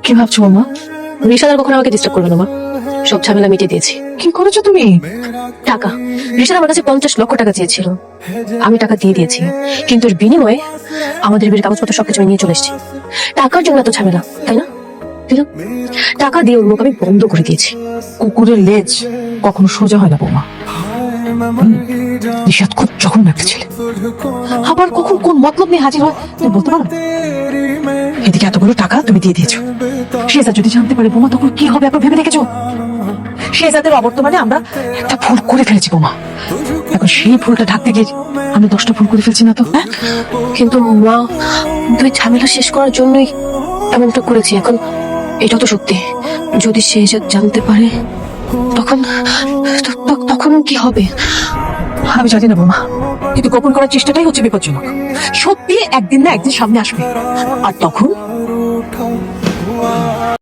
কি ভাবছো মামা? রিশাদার কখনো আমাকে ডিস্টার্ব করবে না মা, সব ঝামেলা মিটিয়ে দিয়েছি। কি করেছো তুমি? টাকা, রিশাদ আমার কাছে 50 লক্ষ টাকা চেয়েছিল, আমি টাকা দিয়ে দিয়েছি, কিন্তু এর বিনিময়ে আমাদের বিয়ের কাগজপত্র সবকিছু আমি নিয়ে চলে এসেছি। টাকার জন্য এত ঝামেলা, তাই না? দিলাম টাকা দিয়ে ওর মুখ আমি বন্ধ করে দিয়েছি। কুকুরের লেজ কখনো সোজা হয় না বৌমা। নিশাদ খুব জঘন্য একটা ছেলে, আবার কখন কোন মতলব নিয়ে হাজির হয় তুমি বলতে পারো? এদিকে এতগুলো টাকা তুমি দিয়ে দিয়েছো, শেজাদ যদি জানতে পারে বৌমা তখন কি হবে একবার ভেবে দেখেছো? শেজাদের অবর্তমানে আমরা একটা ভুল করে ফেলেছি বৌমা, এখন সেই ভুলটা ঢাকতে গিয়ে আমরা 10টা ভুল করে ফেলছি না তো? হ্যাঁ, কিন্তু মা, তুই ঝামেলা শেষ করার জন্যই এমনটা করেছি। এখন এটা তো সত্যি, যদি সে জানতে পারে তখন তখন কি হবে? আমি জানি না বৌমা, কিন্তু গোপন করার চেষ্টাটাই হচ্ছে বিপজ্জনক। সত্যি একদিন না একদিন সামনে আসবে, আর তখন